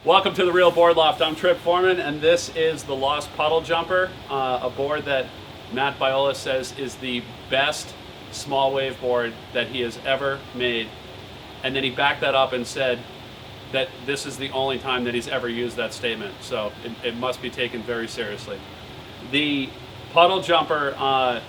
Welcome to the Real Board Loft. I'm Trip Foreman, and this is the Lost Puddle Jumper, a board that Matt Biola says is the best small wave board that he has ever made. And then he backed that up and said that this is the only time that he's ever used that statement. So it must be taken very seriously. The Puddle Jumper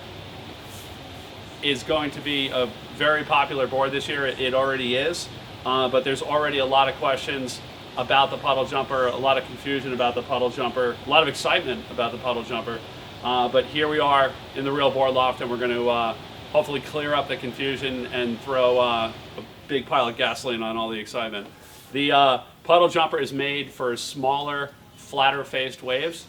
is going to be a very popular board this year. It already is, but there's already a lot of questions about the Puddle Jumper, a lot of confusion about the Puddle Jumper, a lot of excitement about the Puddle Jumper. But here we are in the Real Board Loft, and we're going to hopefully clear up the confusion and throw a big pile of gasoline on all the excitement. The Puddle Jumper is made for smaller, flatter-faced waves.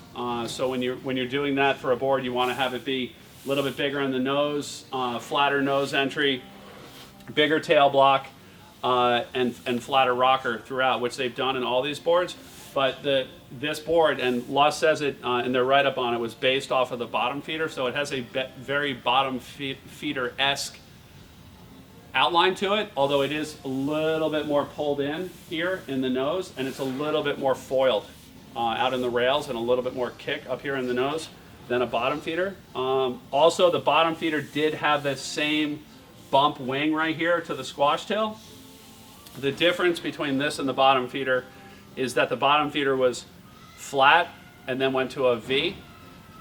So when you're doing that for a board, you want to have it be a little bit bigger in the nose, flatter nose entry, bigger tail block, and flatter rocker throughout, which they've done in all these boards. But this board, and Lost says it in their write-up on it, was based off of the bottom feeder, so it has a very bottom feeder-esque outline to it, although it is a little bit more pulled in here in the nose, and it's a little bit more foiled out in the rails and a little bit more kick up here in the nose than a bottom feeder. Also, the bottom feeder did have the same bump wing right here to the squash tail. The difference between this and the bottom feeder is that the bottom feeder was flat and then went to a V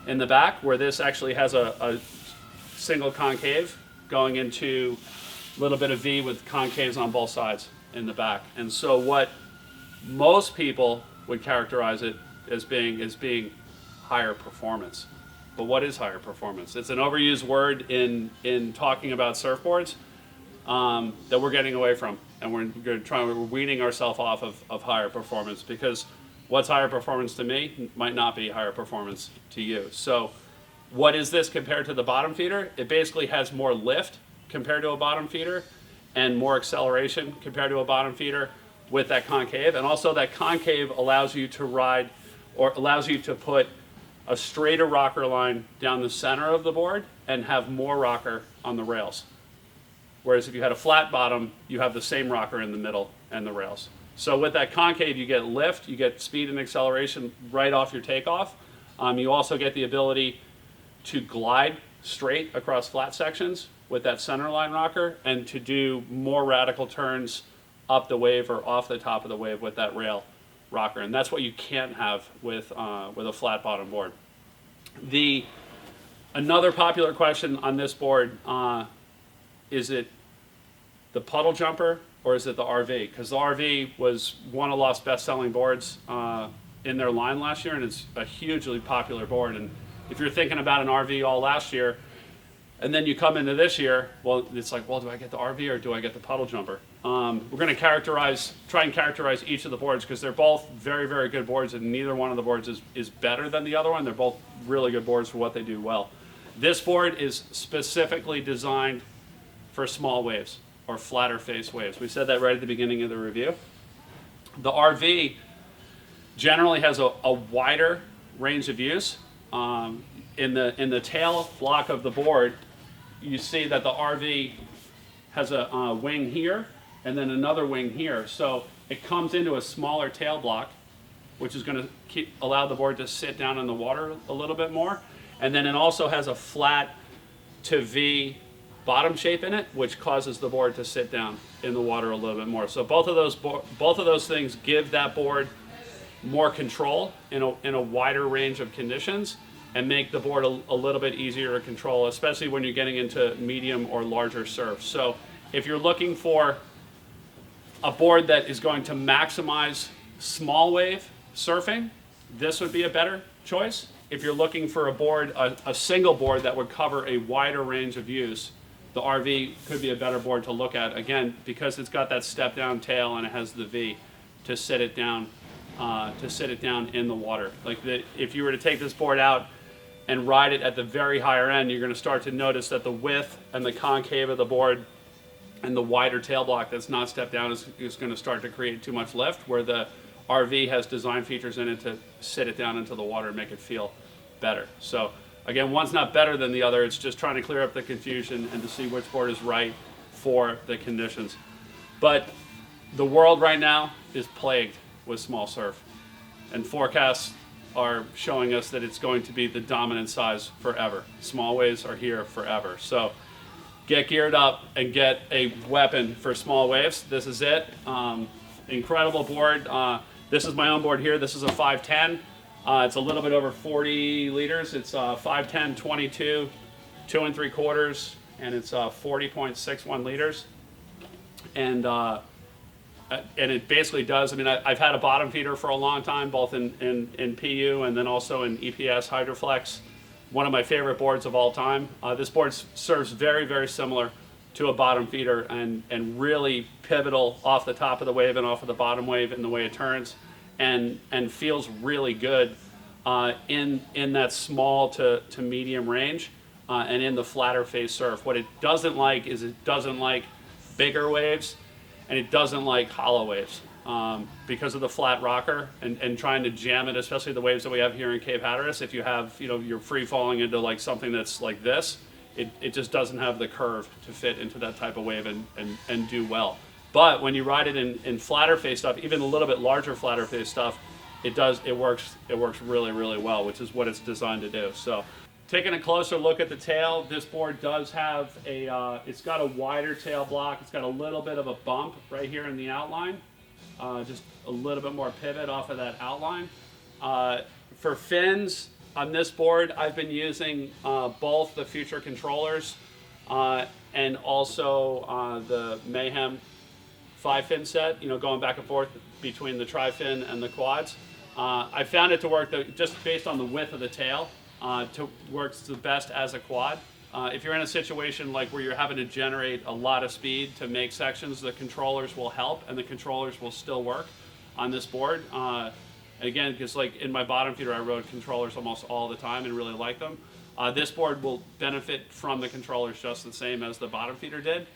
in the back, where this actually has a single concave going into a little bit of V with concaves on both sides in the back. And so what most people would characterize it as being higher performance. But what is higher performance? It's an overused word in talking about surfboards that we're getting away from. And we're weaning ourselves off of higher performance, because what's higher performance to me might not be higher performance to you. So what is this compared to the bottom feeder? It basically has more lift compared to a bottom feeder and more acceleration compared to a bottom feeder with that concave. And also that concave allows you to ride, or allows you to put a straighter rocker line down the center of the board and have more rocker on the rails. Whereas if you had a flat bottom, you have the same rocker in the middle and the rails. So with that concave, you get lift, you get speed and acceleration right off your takeoff. You also get the ability to glide straight across flat sections with that center line rocker, and to do more radical turns up the wave or off the top of the wave with that rail rocker. And that's what you can't have with a flat bottom board. Another popular question on this board, is it the Puddle Jumper or is it the RV? Because the RV was one of Lost's best-selling boards in their line last year, and it's a hugely popular board. And if you're thinking about an RV all last year, and then you come into this year, well, it's like, well, do I get the RV or do I get the Puddle Jumper? We're going to try and characterize each of the boards, because they're both very, very good boards, and neither one of the boards is better than the other one. They're both really good boards for what they do well. This board is specifically designed for small waves or flatter face waves. We said that right at the beginning of the review. The RV generally has a wider range of use. In the tail block of the board, you see that the RV has a wing here and then another wing here. So it comes into a smaller tail block, which is going to allow the board to sit down in the water a little bit more. And then it also has a flat to V bottom shape in it, which causes the board to sit down in the water a little bit more. So both of those things give that board more control in a wider range of conditions, and make the board a little bit easier to control, especially when you're getting into medium or larger surf. So if you're looking for a board that is going to maximize small wave surfing, this would be a better choice. If you're looking for a single board that would cover a wider range of use, the RV could be a better board to look at, again, because it's got that step down tail and it has the V to sit it down in the water. If you were to take this board out and ride it at the very higher end, you're going to start to notice that the width and the concave of the board and the wider tail block that's not stepped down is going to start to create too much lift, where the RV has design features in it to sit it down into the water and make it feel better. So again, one's not better than the other. It's just trying to clear up the confusion and to see which board is right for the conditions. But the world right now is plagued with small surf. And forecasts are showing us that it's going to be the dominant size forever. Small waves are here forever. So get geared up and get a weapon for small waves. This is it. Incredible board. This is my own board here. This is a 510. It's a little bit over 40 liters. It's 510, 22, 2 3/4, and it's 40.61 liters. And it basically does. I mean, I've had a bottom feeder for a long time, both in PU and then also in EPS Hydroflex. One of my favorite boards of all time. This board serves very, very similar to a bottom feeder and really pivotal off the top of the wave and off of the bottom wave in the way it turns, and feels really good in that small to medium range and in the flatter face surf. What it doesn't like is it doesn't like bigger waves, and it doesn't like hollow waves because of the flat rocker and trying to jam it, especially the waves that we have here in Cape Hatteras. If you have, you're free falling into like something that's like this, it just doesn't have the curve to fit into that type of wave and do well. But when you ride it in flatter face stuff, even a little bit larger flatter face stuff, it works really, really well, which is what it's designed to do. So taking a closer look at the tail, this board does have it's got a wider tail block. It's got a little bit of a bump right here in the outline, just a little bit more pivot off of that outline. For fins on this board, I've been using both the Future controllers and also the Mayhem 5-fin set, going back and forth between the tri-fin and the quads. I found it to work, just based on the width of the tail, works the best as a quad. If you're in a situation like where you're having to generate a lot of speed to make sections, the controllers will help, and the controllers will still work on this board. Again, because like in my bottom feeder, I rode controllers almost all the time and really like them. This board will benefit from the controllers just the same as the bottom feeder did.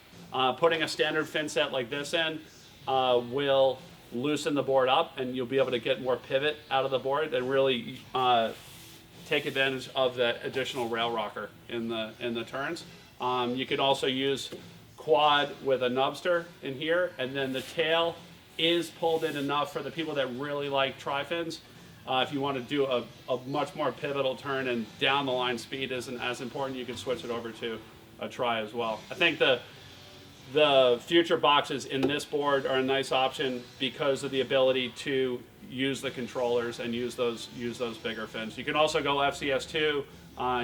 Putting a standard fin set like this in will loosen the board up, and you'll be able to get more pivot out of the board and really take advantage of that additional rail rocker in the turns. You could also use quad with a nubster in here, and then the tail is pulled in enough for the people that really like tri-fins. If you want to do a much more pivotal turn and down the line speed isn't as important, you can switch it over to a tri as well. I think the Future boxes in this board are a nice option because of the ability to use the controllers and use those bigger fins. You can also go FCS2,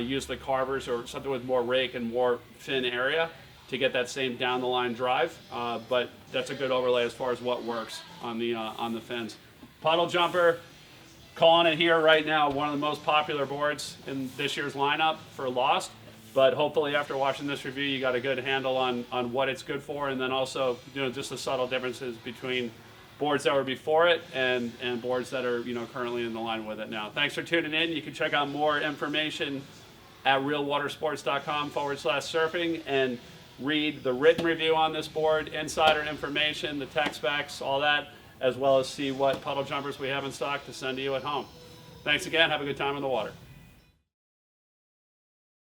use the carvers or something with more rake and more fin area to get that same down the line drive. But that's a good overlay as far as what works on the fins. Puddle Jumper, calling it here right now, one of the most popular boards in this year's lineup for Lost. But hopefully after watching this review, you got a good handle on what it's good for, and then also just the subtle differences between boards that were before it and boards that are currently in the line with it now. Thanks for tuning in. You can check out more information at realwatersports.com/surfing and read the written review on this board, insider information, the tech specs, all that, as well as see what puddle jumpers we have in stock to send to you at home. Thanks again. Have a good time in the water.